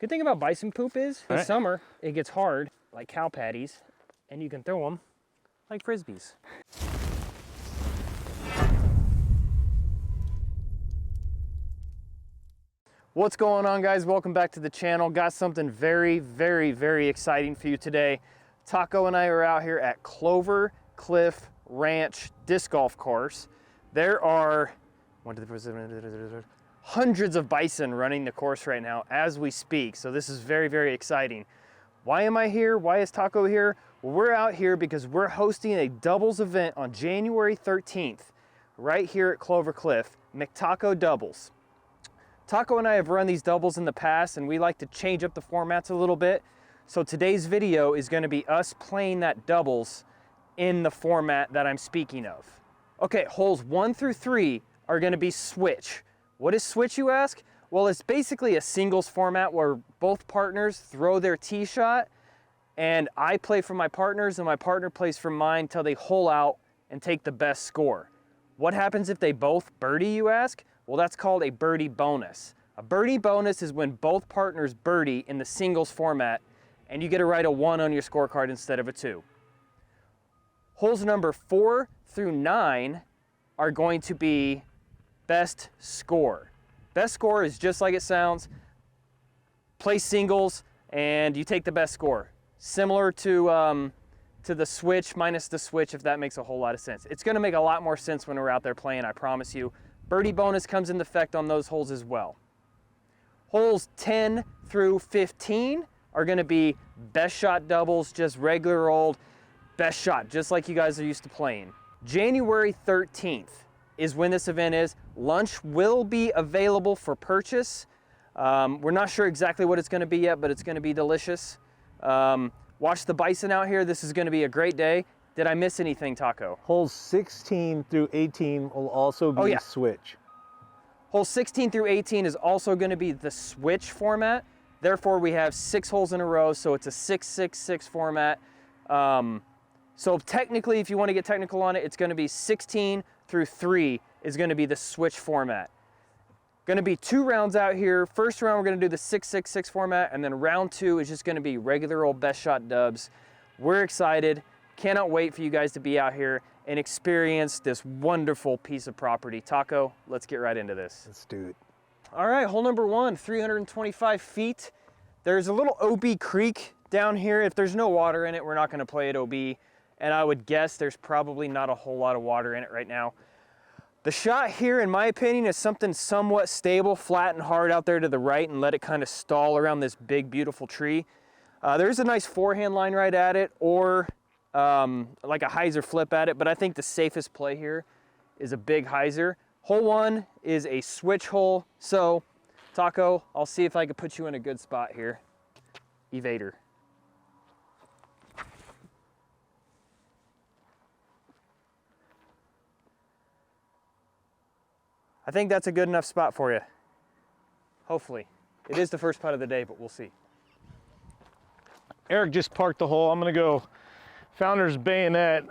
Good thing about bison poop is, in Right. summer, it gets hard, like cow patties, and you can throw them like Frisbees. What's going on, guys? Welcome back to the channel. Got something very, very, very exciting for you today. TaKo and I are out here at Clover Cliff Ranch disc golf course. There are hundreds of bison running the course right now as we speak, so this is very, very exciting. Why am I here? Why is TaKo here? Well, we're out here because we're hosting a doubles event on January 13th right here at Clover Cliff, McTaco Doubles. TaKo and I have run these doubles in the past, and we like to change up the formats a little bit. So today's video is going to be us playing that doubles in the format that I'm speaking of. Okay, holes 1 through 3 are going to be switch. What is switch, you ask? Well, it's basically a singles format where both partners throw their tee shot, and I play for my partners and my partner plays for mine till they hole out and take the best score. What happens if they both birdie, you ask? Well, that's called a birdie bonus. A birdie bonus is when both partners birdie in the singles format, and you get to write a 1 on your scorecard instead of a 2. Holes number 4 through 9 are going to be best score. Best score is just like it sounds. Play singles, and you take the best score. Similar to the switch minus the switch, if that makes a whole lot of sense. It's going to make a lot more sense when we're out there playing, I promise you. Birdie bonus comes into effect on those holes as well. Holes 10 through 15 are going to be best shot doubles, just regular old best shot, just like you guys are used to playing. January 13th is when this event is. Lunch will be available for purchase. We're not sure exactly what it's going to be yet, but it's going to be delicious. Watch the bison out here. This is going to be a great day. Did I miss anything, TaKo? Holes 16 through 18 will also be switch. Holes 16 through 18 is also going to be the switch format. Therefore, we have 6 holes in a row, so it's a 6-6-6 format. So technically, if you want to get technical on it, it's going to be 16 through 3 is going to be the switch format. Going to be 2 rounds out here. First round, we're going to do the 6-6-6 format, and then round 2 is just going to be regular old best shot dubs. We're excited. Cannot wait for you guys to be out here and experience this wonderful piece of property. TaKo, let's get right into this. Let's do it. All right, hole number 1, 325 feet. There's a little OB creek down here. If there's no water in it, we're not going to play at OB. And I would guess there's probably not a whole lot of water in it right now. The shot here, in my opinion, is something somewhat stable, flat and hard out there to the right, and let it kind of stall around this big, beautiful tree. There's a nice forehand line right at it, or like a hyzer flip at it, but I think the safest play here is a big hyzer. Hole 1 is a switch hole, so TaKo, I'll see if I can put you in a good spot here. Evader. I think that's a good enough spot for you. Hopefully. It is the first putt of the day, but we'll see. Eric just parked the hole. I'm going to go Founder's Bayonet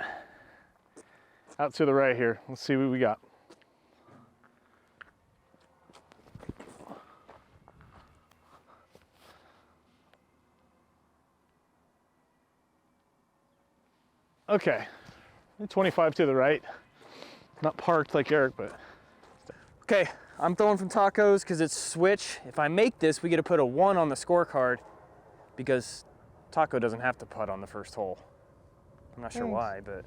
out to the right here. Let's see what we got. Okay, 25 to the right. Not parked like Eric, but. Okay, I'm throwing from TaKo's because it's switch. If I make this, we get to put a 1 on the scorecard because TaKo doesn't have to putt on the first hole. I'm not sure why, but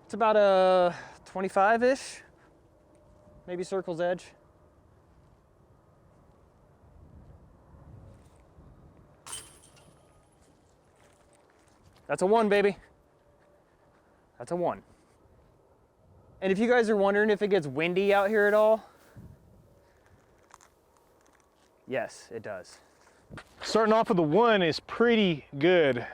it's about a 25-ish, maybe circle's edge. That's a 1, baby. That's a 1. And if you guys are wondering if it gets windy out here at all, yes, it does. Starting off with a 1 is pretty good.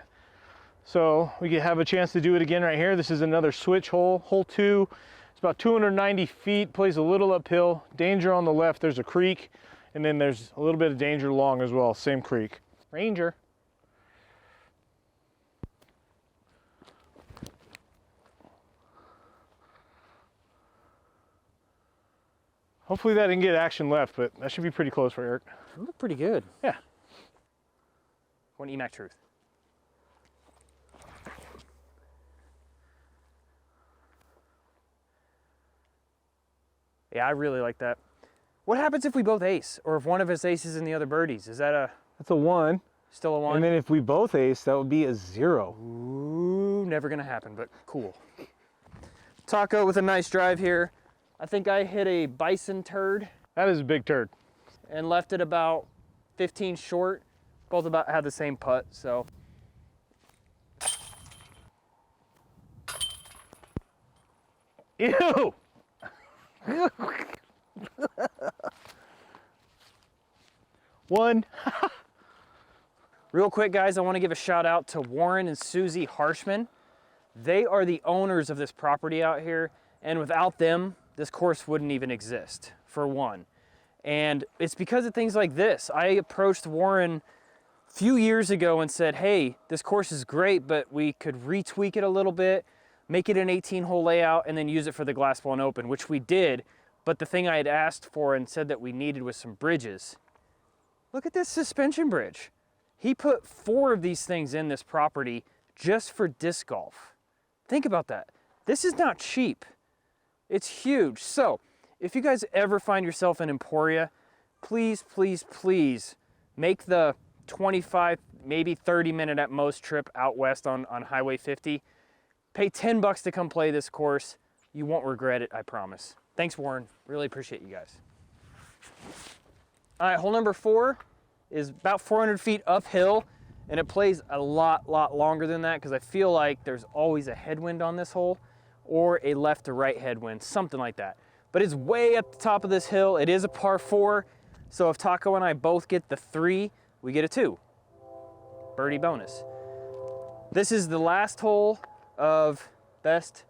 So we could have a chance to do it again right here. This is another switch hole. Hole 2, it's about 290 feet, plays a little uphill. Danger on the left, there's a creek. And then there's a little bit of danger long as well, same creek. Ranger. Hopefully that didn't get action left, but that should be pretty close for Eric. You look pretty good. Yeah. One EMAC truth. Yeah, I really like that. What happens if we both ace, or if one of us aces and the other birdies? Is that That's a 1. still a 1? And then if we both ace, that would be a 0. Ooh, never gonna happen, but cool. TaKo with a nice drive here. I think I hit a bison turd That is a big turd. and left it about 15 short. Both about had the same putt, so. Ew! One. Real quick, guys, I want to give a shout out to Warren and Susie Harshman. They are the owners of this property out here, and without them, this course wouldn't even exist, for one. And it's because of things like this. I approached Warren a few years ago and said, hey, this course is great, but we could retweak it a little bit, make it an 18-hole layout, and then use it for the Glass Blown Open, which we did. But the thing I had asked for and said that we needed was some bridges. Look at this suspension bridge. He put 4 of these things in this property just for disc golf. Think about that. This is not cheap. It's huge. So if you guys ever find yourself in Emporia, please, please, please make the 25, maybe 30-minute at most trip out west on Highway 50. Pay $10 to come play this course. You won't regret it, I promise. Thanks, Warren. Really appreciate you guys. All right, hole number 4 is about 400 feet uphill, and it plays a lot longer than that because I feel like there's always a headwind on this hole or a left to right headwind, something like that. But it's way up the top of this hill. It is a par 4, so if TaKo and I both get the 3, we get a 2. Birdie bonus. This is the last hole of this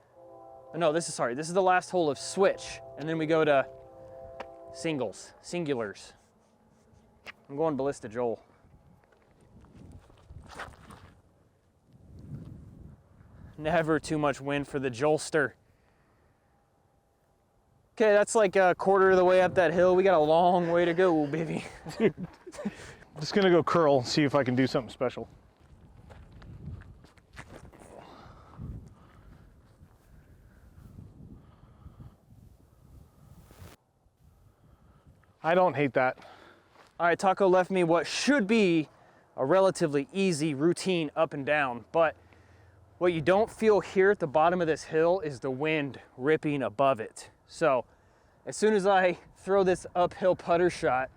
is the last hole of switch, and then we go to singulars. I'm going Ballista Joel. Never too much wind for the Joelster. Okay, that's like a quarter of the way up that hill. We got a long way to go, baby. Just gonna go curl, see if I can do something special. I don't hate that. All right, TaKo left me what should be a relatively easy routine up and down, but what you don't feel here at the bottom of this hill is the wind ripping above it. So as soon as I throw this uphill putter shot,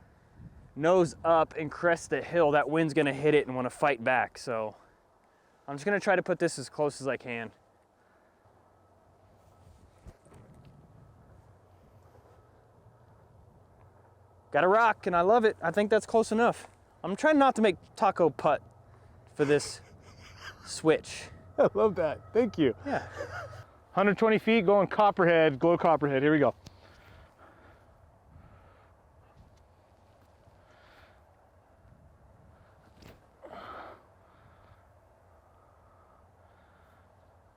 nose up and crest the hill, that wind's gonna hit it and wanna fight back. So I'm just gonna try to put this as close as I can. Got a rock, and I love it. I think that's close enough. I'm trying not to make TaKo putt for this switch. I love that. Thank you. Yeah. 120 feet going Copperhead, glow Copperhead. Here we go.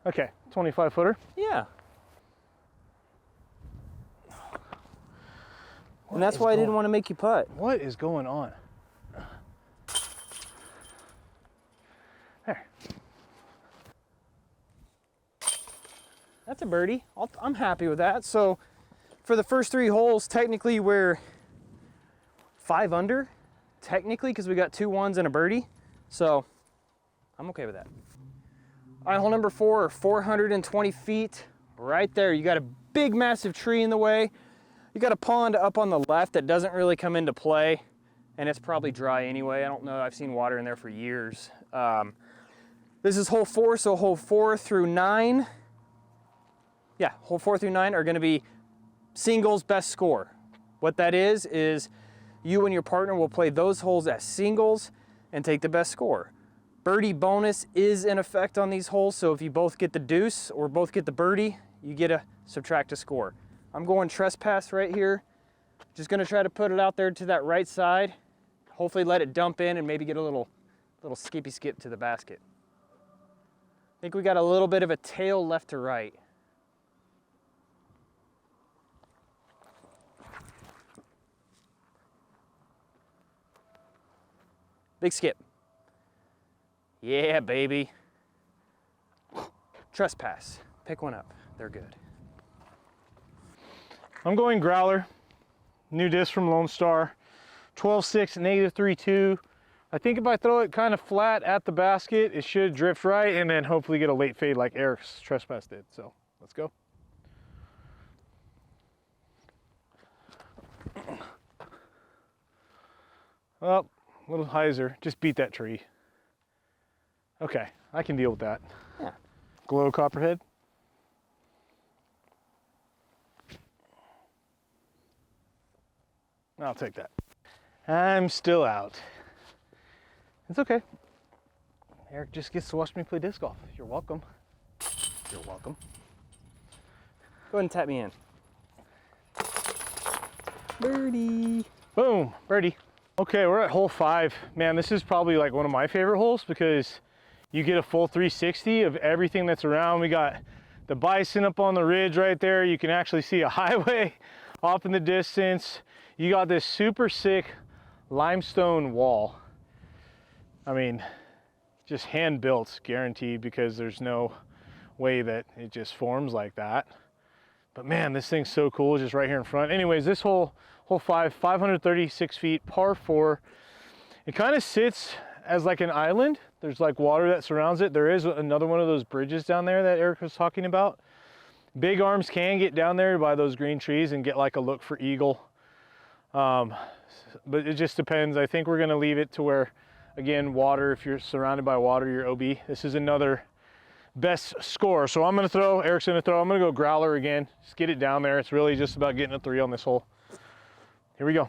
Okay, 25 footer. Yeah. And that's why I didn't want to make you putt. What is going on? There. That's a birdie. I'm happy with that. So for the first 3 holes, technically we're 5 under, technically, because we got 2 ones and a birdie. So I'm okay with that. All right, hole number 4, 420 feet, right there. You got a big, massive tree in the way. You got a pond up on the left that doesn't really come into play, and it's probably dry anyway. I don't know, I've seen water in there for years. This is hole 4, so hole 4 through 9. Yeah, hole 4 through 9 are gonna be singles best score. What that is you and your partner will play those holes as singles and take the best score. Birdie bonus is in effect on these holes, so if you both get the deuce or both get the birdie, you get to subtract a score. I'm going trespass right here. Just gonna try to put it out there to that right side. Hopefully let it dump in and maybe get a little skippy skip to the basket. I think we got a little bit of a tail left to right. Big skip. Yeah, baby. Trespass. Pick one up. They're good. I'm going growler. New disc from Lone Star. 12.6, -3.2. I think if I throw it kind of flat at the basket, it should drift right and then hopefully get a late fade like Eric's trespass did. So let's go. Well, a little hyzer, just beat that tree. Okay, I can deal with that. Yeah. Glow copperhead. I'll take that. I'm still out. It's okay. Eric just gets to watch me play disc golf. You're welcome. You're welcome. Go ahead and tap me in. Birdie. Boom, birdie. Okay, we're at hole 5. Man, this is probably like one of my favorite holes because you get a full 360 of everything that's around. We got the bison up on the ridge right there. You can actually see a highway off in the distance. You got this super sick limestone wall. I mean, just hand built, guaranteed, because there's no way that it just forms like that. But man, this thing's so cool, just right here in front. Anyways, this hole 5, 536 feet, par 4. It kind of sits as like an island. There's like water that surrounds it. There is another one of those bridges down there that Eric was talking about. Big arms can get down there by those green trees and get like a look for eagle. But it just depends. I think we're gonna leave it to where, again, water, if you're surrounded by water, you're OB. This is another best score. So I'm gonna throw, Eric's gonna throw, I'm gonna go growler again. Just get it down there. It's really just about getting a 3 on this hole. Here we go.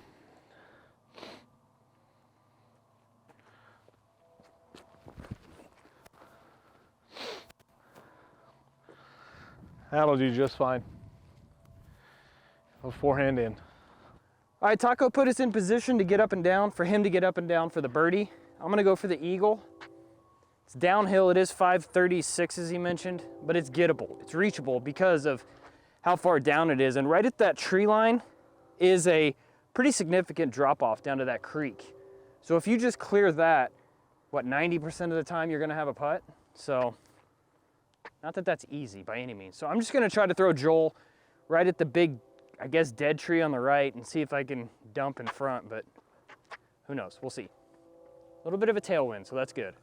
That'll do just fine. A forehand in. All right, TaKo put us in position to get up and down, for him to get up and down for the birdie. I'm gonna go for the eagle. It's downhill, it is 536 as he mentioned, but it's gettable, it's reachable because of how far down it is. And right at that tree line is a pretty significant drop off down to that creek. So if you just clear that, what, 90% of the time you're gonna have a putt? So, not that that's easy by any means. So I'm just gonna try to throw Joel right at the big, I guess, dead tree on the right and see if I can dump in front, but who knows, we'll see. A little bit of a tailwind, so that's good.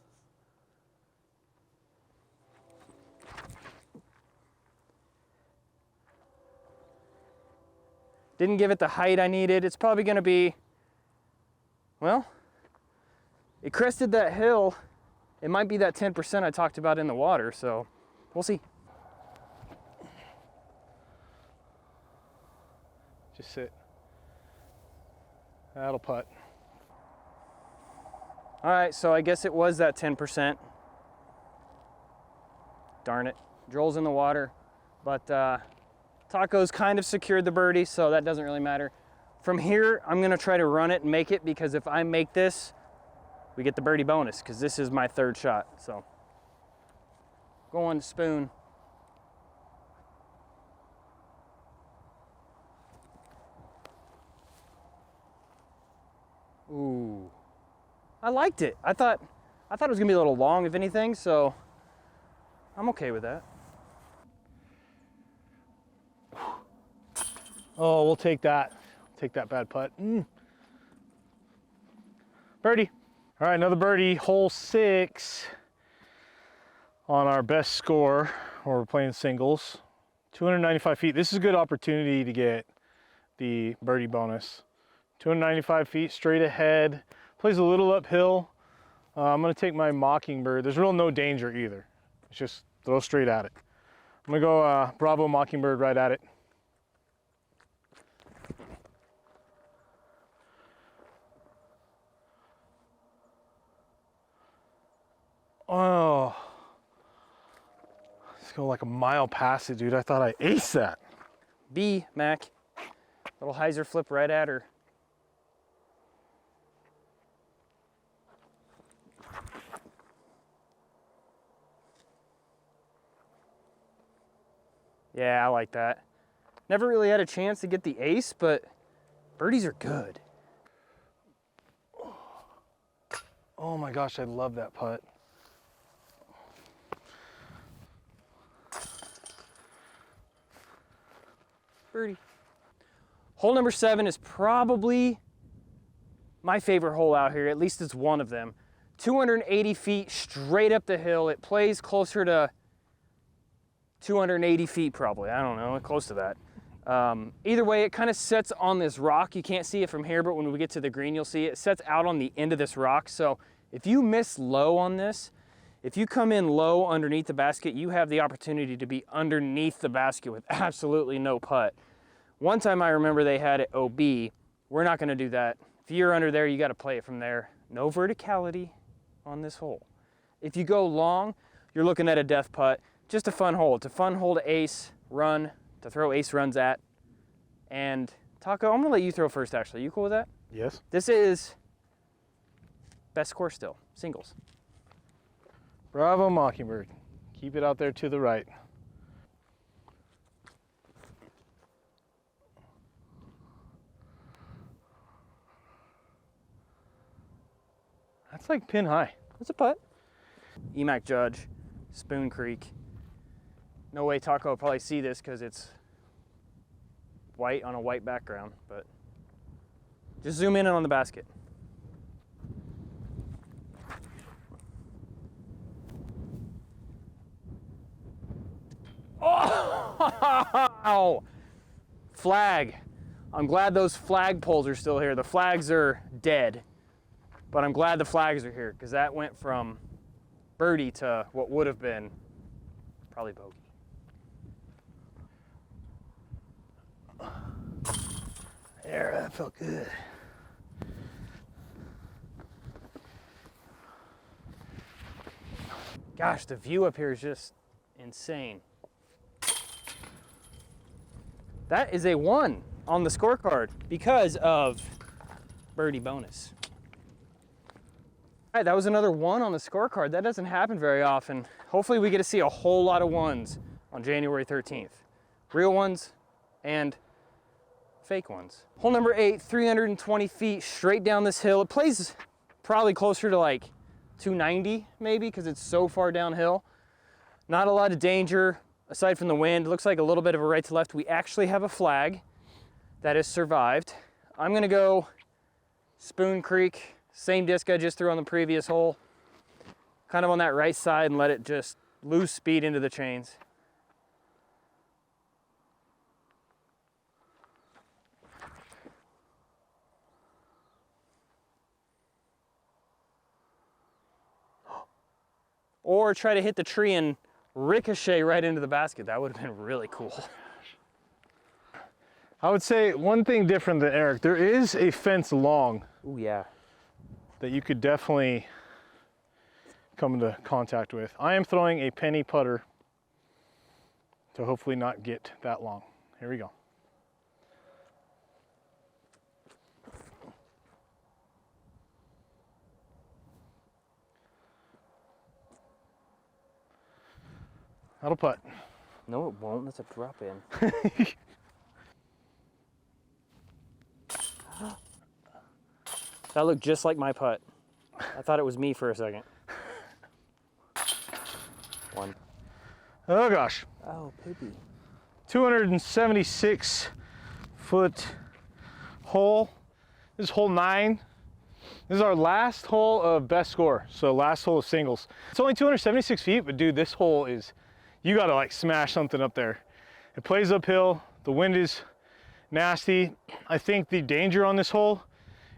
Didn't give it the height I needed. It's probably gonna be, well, it crested that hill. It might be that 10% I talked about in the water, so we'll see. Just sit. That'll putt. All right, so I guess it was that 10%. Darn it, Joel's in the water, but TaKo's kind of secured the birdie, so that doesn't really matter. From here, I'm gonna try to run it and make it, because if I make this, we get the birdie bonus, because this is my 3rd shot, so. Going spoon. Ooh, I liked it. I thought it was gonna be a little long, if anything, so I'm okay with that. Oh, we'll take that. Take that bad putt. Birdie. All right, another birdie, hole 6 on our best score, or we're playing singles. 295 feet. This is a good opportunity to get the birdie bonus. 295 feet straight ahead. Plays a little uphill. I'm gonna take my Mockingbird. There's real no danger either. It's just throw straight at it. I'm gonna go Bravo Mockingbird right at it. Oh, let's go like a mile past it, dude. I thought I aced that. B, Mac. Little hyzer flip right at her. Yeah, I like that. Never really had a chance to get the ace, but birdies are good. Oh my gosh, I love that putt. Birdie. Hole number 7 is probably my favorite hole out here, at least it's one of them. 280 feet straight up the hill. It plays closer to 280 feet probably, I don't know, close to that. Either way, it kind of sets on this rock. You can't see it from here, but when we get to the green, you'll see it sets out on the end of this rock. So if you miss low on this, if you come in low underneath the basket, you have the opportunity to be underneath the basket with absolutely no putt. One time I remember they had it OB. We're not gonna do that. If you're under there, you gotta play it from there. No verticality on this hole. If you go long, you're looking at a death putt. Just a fun hole. It's a fun hole to ace, run, to throw ace runs at. And TaKo, I'm gonna let you throw first actually. You cool with that? Yes. This is best score still, singles. Bravo, Mockingbird. Keep it out there to the right. That's like pin high. That's a putt. Emac Judge, Spoon Creek. No way TaKo will probably see this because it's white on a white background, but just zoom in on the basket. Oh! Flag. I'm glad those flag poles are still here. The flags are dead, but I'm glad the flags are here because that went from birdie to what would have been probably bogey. There, that felt good. Gosh, the view up here is just insane. That is a 1 on the scorecard because of birdie bonus. All right, that was another 1 on the scorecard. That doesn't happen very often. Hopefully we get to see a whole lot of 1s on January 13th. Real ones and fake ones. Hole number 8, 320 feet straight down this hill. It plays probably closer to like 290 maybe because it's so far downhill. Not a lot of danger aside from the wind. It looks like a little bit of a right to left. We actually have a flag that has survived. I'm gonna go Spoon Creek, same disc I just threw on the previous hole, kind of on that right side and let it just lose speed into the chains. Or try to hit the tree and ricochet right into the basket. That would have been really cool. I would say one thing different than Eric, there is a fence along. Ooh, yeah. That you could definitely come into contact with. I am throwing a penny putter to hopefully not get that long. Here we go. That'll putt. No, it won't. That's a drop in. That looked just like my putt. I thought it was me for a second. 1. Oh gosh. Oh, poopy. 276 foot hole. This is hole 9. This is our last hole of best score. So last hole of singles. It's only 276 feet, but dude, this hole is, you gotta like smash something up there. It plays uphill. The wind is nasty. I think the danger on this hole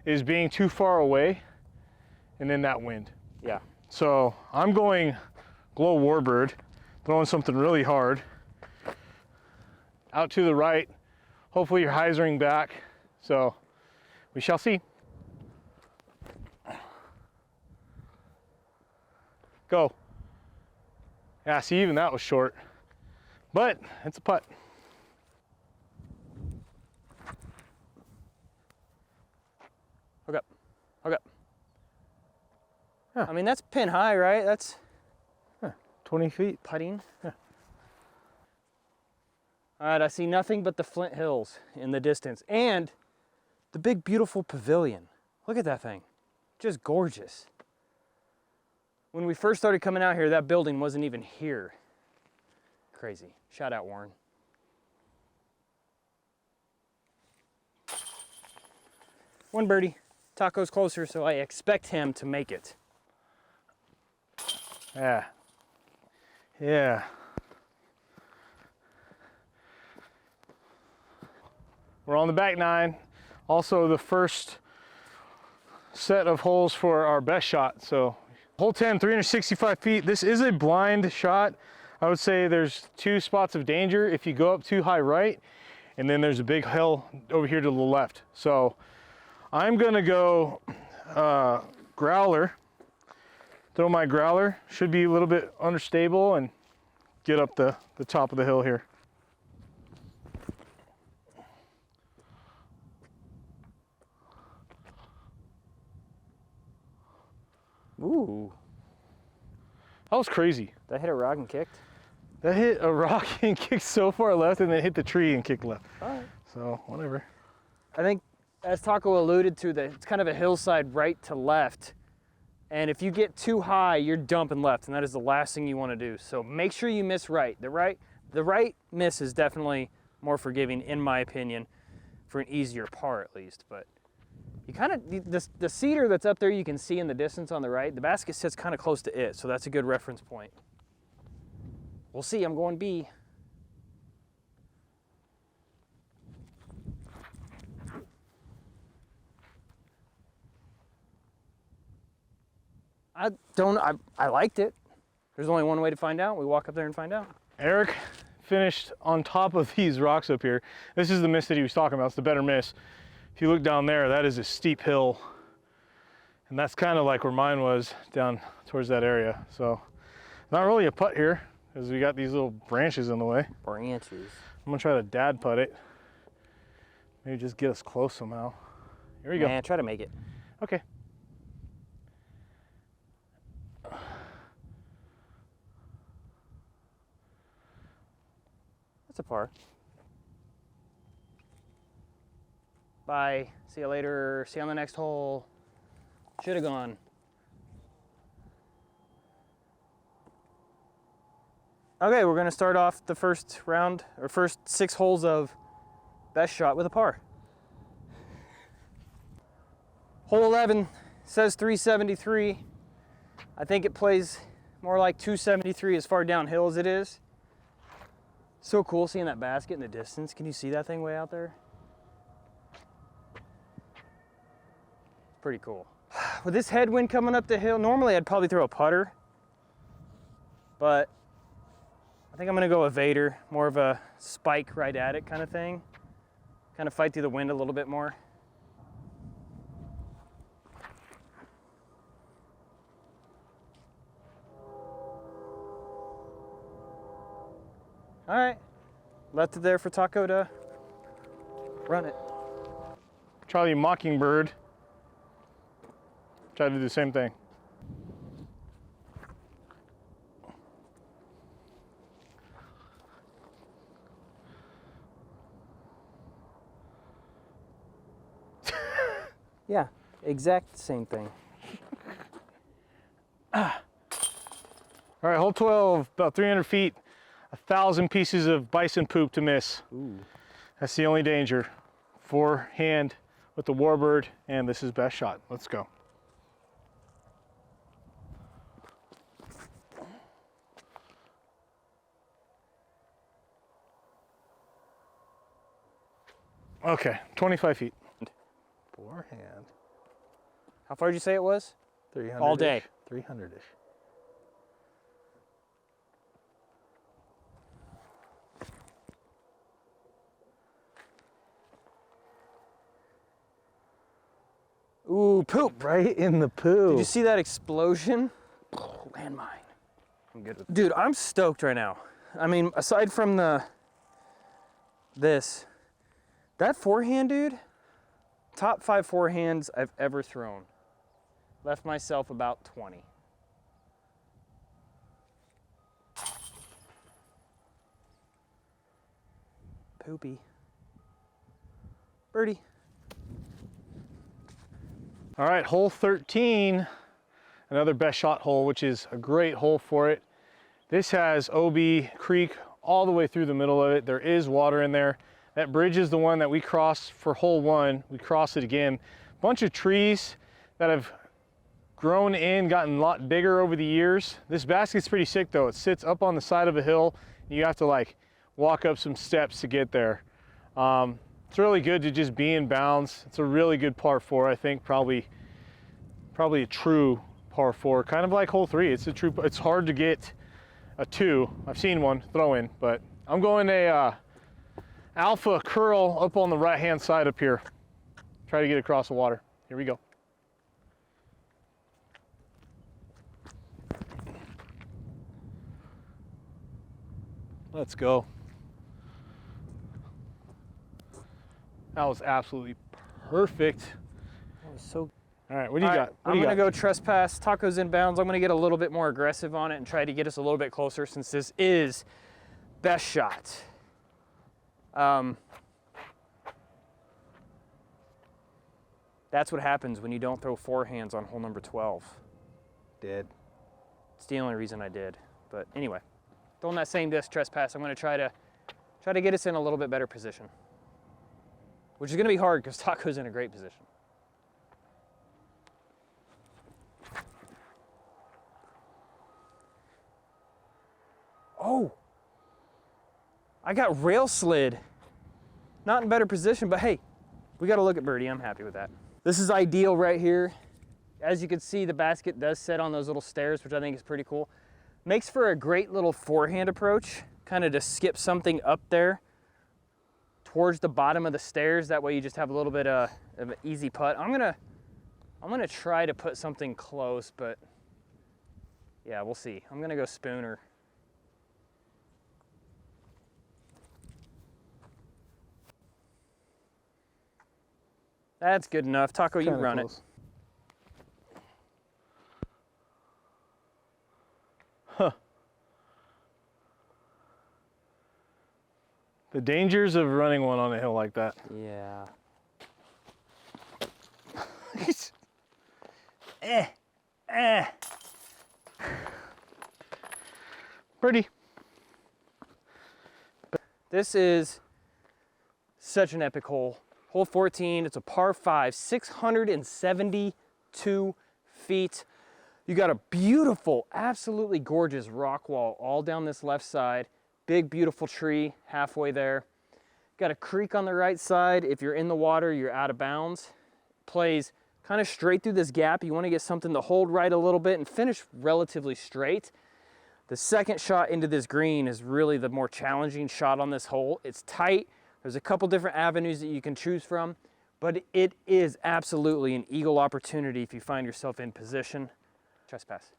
is being too far away and then that wind. Yeah. So I'm going Glow Warbird, throwing something really hard. Out to the right. Hopefully you're hyzering back. So we shall see. Go. Yeah, see, even that was short. But it's a putt. Hook up. Hook up. Huh. I mean, that's pin high, right? That's 20 feet. putting. All right, I see nothing but the Flint Hills in the distance and the big, beautiful pavilion. Look at that thing. Just gorgeous. When we first started coming out here, that building wasn't even here. Crazy. Shout out, Warren. One birdie. TaKo's closer, so I expect him to make it. Yeah. Yeah. We're on the back nine. Also the first set of holes for our best shot. So hole 10, 365 feet. This is a blind shot. I would say there's 2 spots of danger if you go up too high right, and then there's a big hill over here to the left. So I'm gonna go growler. Throw my growler. Should be a little bit unstable and get up the top of the hill here. Ooh. That was crazy. That hit a rock and kicked? That hit a rock and kicked so far left, and then hit the tree and kicked left. All right. So, whatever. I think, as TaKo alluded to, that it's kind of a hillside right to left. And if you get too high, you're dumping left, and that is the last thing you want to do. So make sure you miss right. The right miss is definitely more forgiving, in my opinion, for an easier par at least. But you kind of, the cedar that's up there you can see in the distance on the right, the basket sits kind of close to it, so that's a good reference point. We'll see, I'm going B. I liked it. There's only one way to find out. We walk up there and find out. Eric finished on top of these rocks up here. This is the miss that he was talking about. It's the better miss. If you look down there, that is a steep hill. And that's kind of like where mine was down towards that area. So not really a putt here because we got these little branches in the way. Branches. I'm gonna try to dad putt it. Maybe just get us close somehow. Here we go. Man, try to make it. Okay. That's a par. Bye. See you later. See you on the next hole. Should have gone. Okay, we're gonna start off the first round, or first 6 holes of best shot with a par. Hole 11 says 373. I think it plays more like 273 as far downhill as it is. So cool seeing that basket in the distance. Can you see that thing way out there? Pretty cool. With this headwind coming up the hill, normally I'd probably throw a putter, but I think I'm gonna go a Vader, more of a spike right at it kind of thing. Kind of fight through the wind a little bit more. All right, left it there for TaKo to run it. Charlie Mockingbird tried to do the same thing. Yeah, exact same thing. All right, hole 12, about 300 feet, 1,000 pieces of bison poop to miss. Ooh. That's the only danger. Forehand with the warbird, and this is best shot. Let's go. Okay, 25 feet. Forehand. How far did you say it was? 300. All day. 300-ish. Ooh, poop. Right in the poo. Did you see that explosion? Landmine. I'm good with it. Dude, I'm stoked right now. I mean, aside from that forehand, dude, top 5 forehands I've ever thrown. Left myself about 20. Poopy. Birdie. All right, hole 13. another best shot hole, which is a great hole for it. This has OB Creek all the way through the middle of it. There is water in there. That bridge is the one that we crossed for hole 1. We cross it again. Bunch of trees that have grown in, gotten a lot bigger over the years. This basket's pretty sick though. It sits up on the side of a hill. You have to like walk up some steps to get there. It's really good to just be in bounds. It's a really good par 4, I think. Probably a true par 4, kind of like hole 3. It's hard to get a 2. I've seen one throw in, but I'm going a alpha curl up on the right hand side up here. Try to get across the water. Here we go. Let's go. That was absolutely perfect. That was so. All right, what do you got? I'm gonna go trespass. TaKo's inbounds. I'm gonna get a little bit more aggressive on it and try to get us a little bit closer since this is best shot. That's what happens when you don't throw forehands on hole number 12. Did. It's the only reason I did. But anyway, throwing that same disc trespass, I'm gonna try to get us in a little bit better position, which is gonna be hard because TaKo's in a great position. Oh, I got rail slid. Not in better position, but hey, we got to look at birdie. I'm happy with that. This is ideal right here. As you can see, the basket does sit on those little stairs, which I think is pretty cool. Makes for a great little forehand approach, kind of to skip something up there towards the bottom of the stairs. That way you just have a little bit of an easy putt. I'm gonna try to put something close, but yeah, we'll see. I'm gonna go spooner. That's good enough. TaKo, you run it. Huh. The dangers of running one on a hill like that. Yeah. Birdie. This is such an epic hole. Hole 14, it's a par 5, 672 feet. You got a beautiful, absolutely gorgeous rock wall all down this left side. Big, beautiful tree halfway there. Got a creek on the right side. If you're in the water, you're out of bounds. Plays kind of straight through this gap. You want to get something to hold right a little bit and finish relatively straight. The second shot into this green is really the more challenging shot on this hole. It's tight. There's a couple different avenues that you can choose from, but it is absolutely an eagle opportunity if you find yourself in position. Trespass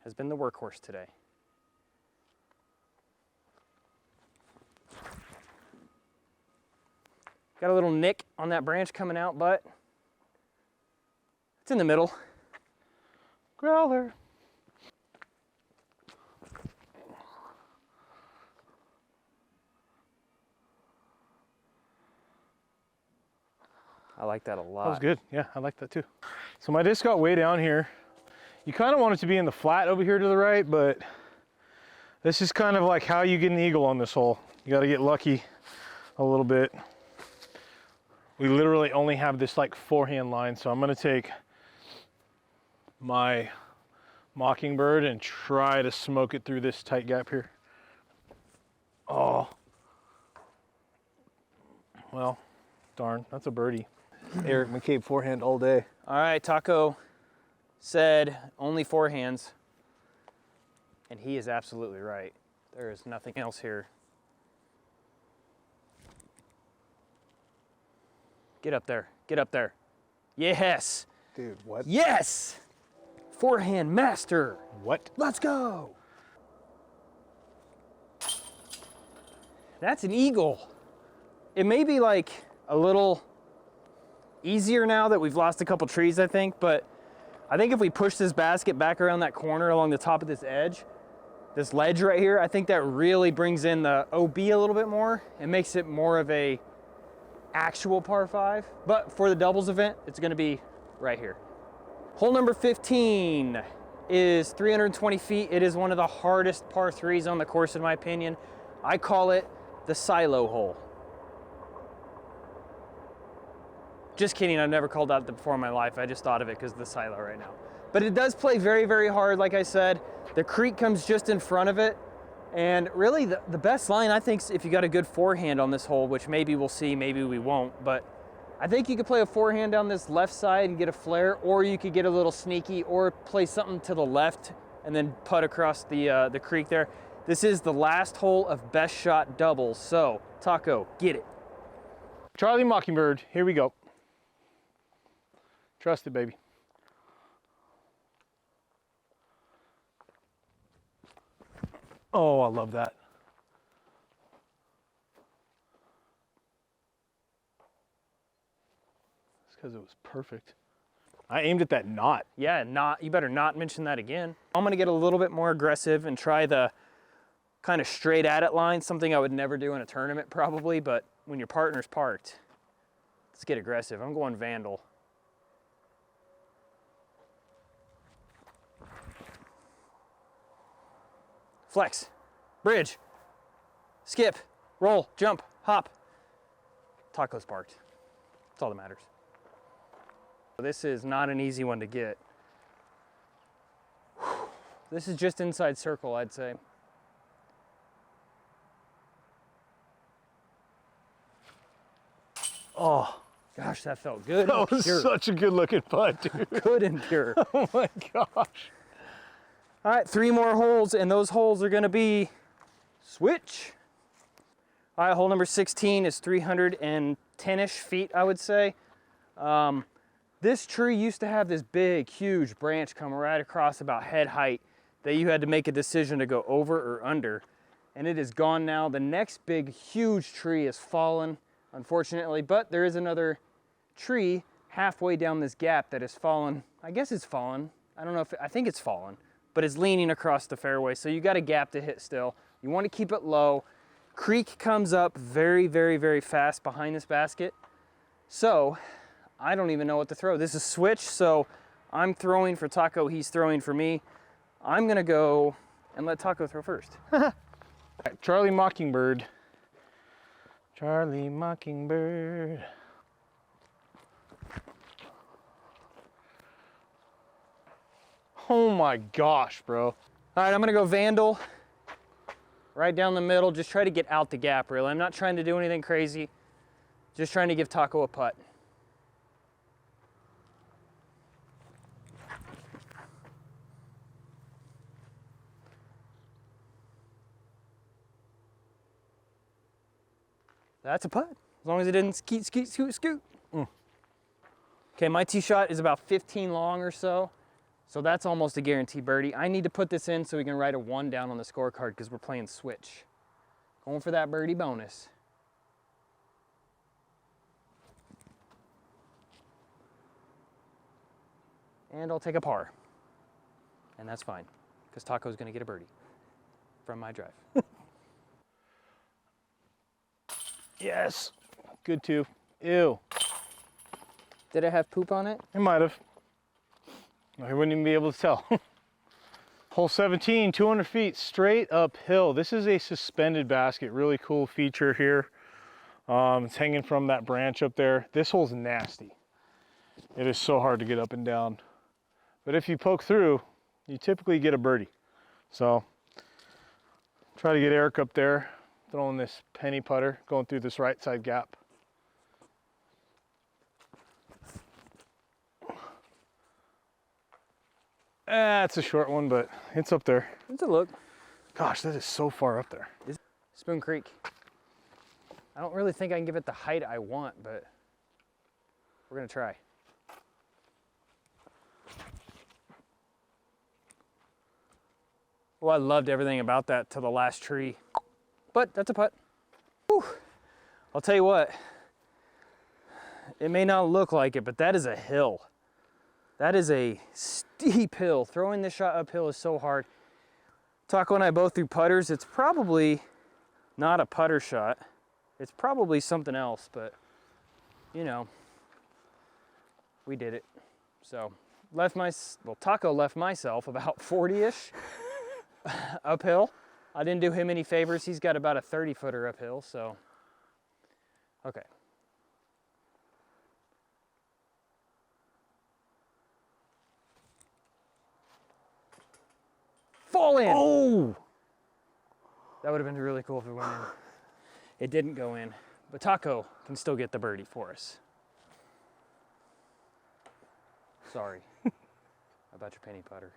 has been the workhorse today. Got a little nick on that branch coming out, but it's in the middle. Growler. I like that a lot. That was good. Yeah, I like that too. So my disc got way down here. You kind of want it to be in the flat over here to the right, but this is kind of like how you get an eagle on this hole. You got to get lucky a little bit. We literally only have this like forehand line, so I'm going to take my Mockingbird and try to smoke it through this tight gap here. Oh. Well, darn, that's a birdie. Eric McCabe forehand all day. All right, TaKo said only forehands, and he is absolutely right. There is nothing else here. Get up there, get up there. Yes. Dude, what? Yes. Forehand master. What? Let's go. That's an eagle. It may be like a little easier now that we've lost a couple trees, I think, but I think if we push this basket back around that corner along the top of this edge, this ledge right here, I think that really brings in the OB a little bit more and makes it more of a actual par 5. But for the doubles event, it's gonna be right here. Hole number 15 is 320 feet. It is one of the hardest par threes on the course, in my opinion. I call it the silo hole. Just kidding, I've never called that before in my life. I just thought of it because of the silo right now. But it does play very, very hard, like I said. The creek comes just in front of it. And really, the best line, I think, is if you got a good forehand on this hole, which maybe we'll see, maybe we won't. But I think you could play a forehand down this left side and get a flare, or you could get a little sneaky, or play something to the left and then putt across the creek there. This is the last hole of best shot doubles. So, TaKo, get it. Charlie Mockingbird, here we go. Trust it, baby. Oh, I love that. It's because it was perfect. I aimed at that knot. Yeah, you better not mention that again. I'm gonna get a little bit more aggressive and try the kind of straight at it line, something I would never do in a tournament probably, but when your partner's parked, let's get aggressive. I'm going Vandal. Flex, bridge, skip, roll, jump, hop. TaKo's parked. That's all that matters. This is not an easy one to get. This is just inside circle, I'd say. Oh, gosh, that felt good. that was such a good looking putt, dude. Good and pure. Oh my gosh. All right, 3 more holes, and those holes are gonna be switch. All right, hole number 16 is 310-ish feet, I would say. This tree used to have this big, huge branch come right across about head height that you had to make a decision to go over or under, and it is gone now. The next big, huge tree has fallen, unfortunately, but there is another tree halfway down this gap that has fallen. I guess it's fallen. I don't know if, I think it's fallen, but it's leaning across the fairway, so you got a gap to hit still. You want to keep it low. Creek comes up very, very, very fast behind this basket, so I don't even know what to throw. This is switch, so I'm throwing for TaKo, he's throwing for me. I'm gonna go and let TaKo throw first. Charlie Mockingbird. Charlie Mockingbird. Oh my gosh, bro. All right, I'm gonna go Vandal. Right down the middle, just try to get out the gap, really. I'm not trying to do anything crazy. Just trying to give TaKo a putt. That's a putt, as long as it didn't skeet, skeet, scoot, scoot. Okay, my tee shot is about 15 long or so, so that's almost a guaranteed birdie. I need to put this in so we can write a 1 down on the scorecard because we're playing switch. Going for that birdie bonus. And I'll take a par. And that's fine, because TaKo's gonna get a birdie from my drive. Yes. Good too. Ew. Did it have poop on it? It might have. I wouldn't even be able to tell. Hole 17, 200 feet straight uphill. This is a suspended basket. Really cool feature here. It's hanging from that branch up there. This hole's nasty. It is so hard to get up and down. But if you poke through, you typically get a birdie. So try to get Eric up there, throwing this penny putter, going through this right side gap. It's a short one, but it's up there. It's a look. Gosh, that is so far up there. Spoon Creek. I don't really think I can give it the height I want, but we're gonna try. Well, I loved everything about that to the last tree, but that's a putt. Whew. I'll tell you what, it may not look like it, but that is a hill. That is a steep hill. Throwing this shot uphill is so hard. TaKo and I both threw putters. It's probably not a putter shot. It's probably something else, but you know, we did it. So TaKo left myself about 40-ish uphill. I didn't do him any favors. He's got about a 30-footer uphill, so. Okay. Fall in. Oh! That would have been really cool if it went in. It didn't go in, but TaKo can still get the birdie for us. Sorry about your penny putter.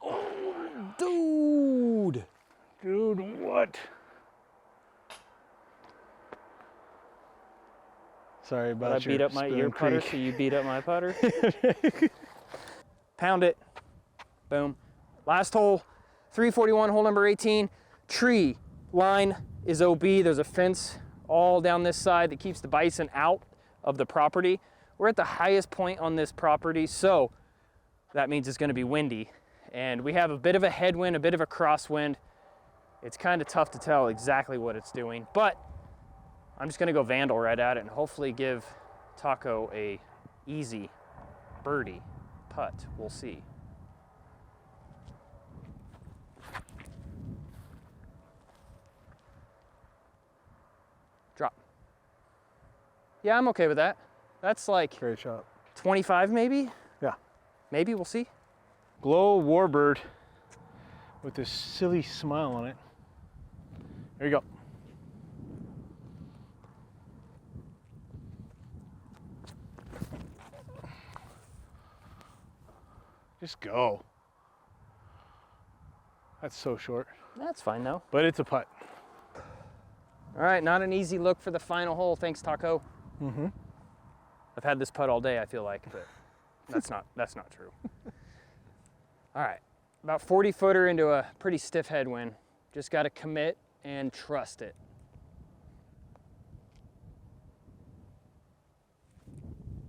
Oh, dude! Dude, what? Sorry about I beat up my your putter, so you beat up my putter. Pound it. Boom. Last hole, 341, hole number 18. Tree line is OB. There's a fence all down this side that keeps the bison out of the property. We're at the highest point on this property, so that means it's going to be windy. And we have a bit of a headwind, a bit of a crosswind. It's kind of tough to tell exactly what it's doing, but I'm just going to go vandal right at it and hopefully give TaKo a easy birdie putt. We'll see. Drop. Yeah, I'm okay with that. That's like Great shot. 25 maybe? Yeah. Maybe, we'll see. Glow warbird with this silly smile on it. There you go. Just go. That's so short. That's fine though. But it's a putt. All right, not an easy look for the final hole. Thanks, TaKo. Mm-hmm. I've had this putt all day, I feel like, but that's not true. All right, about 40-footer into a pretty stiff headwind. Just got to commit and trust it.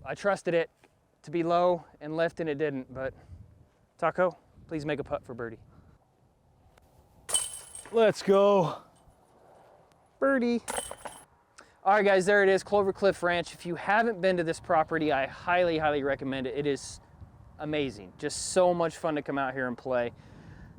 I trusted it to be low and lift, and it didn't, but TaKo, please make a putt for birdie. Let's go. Birdie. All right, guys, there it is, Clover Cliff Ranch. If you haven't been to this property, I highly, highly recommend it. It is amazing. Just so much fun to come out here and play.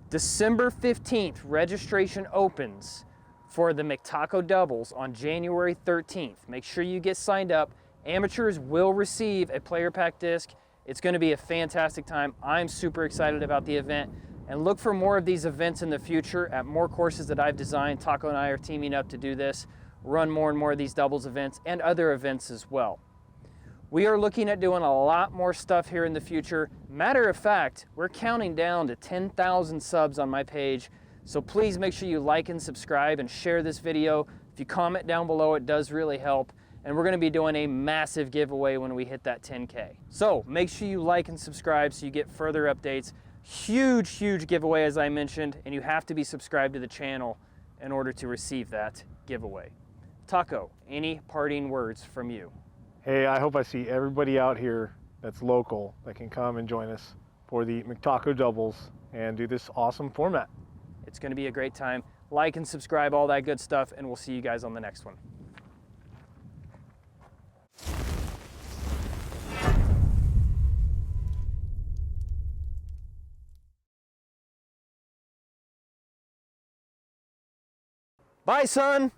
December 15th, registration opens for the McTaco doubles on January 13th. Make sure you get signed up. Amateurs will receive a player pack disc. It's going to be a fantastic time. I'm super excited about the event, and look for more of these events in the future at more courses that I've designed. TaKo and I are teaming up to do this, run more and more of these doubles events and other events as well. We are looking at doing a lot more stuff here in the future. Matter of fact, we're counting down to 10,000 subs on my page, so please make sure you like and subscribe and share this video. If you comment down below, it does really help. And we're gonna be doing a massive giveaway when we hit that 10K. So make sure you like and subscribe so you get further updates. Huge, huge giveaway, as I mentioned, and you have to be subscribed to the channel in order to receive that giveaway. TaKo, any parting words from you? Hey, I hope I see everybody out here that's local that can come and join us for the McTaco doubles and do this awesome format. It's gonna be a great time. Like and subscribe, all that good stuff, and we'll see you guys on the next one. Bye, son.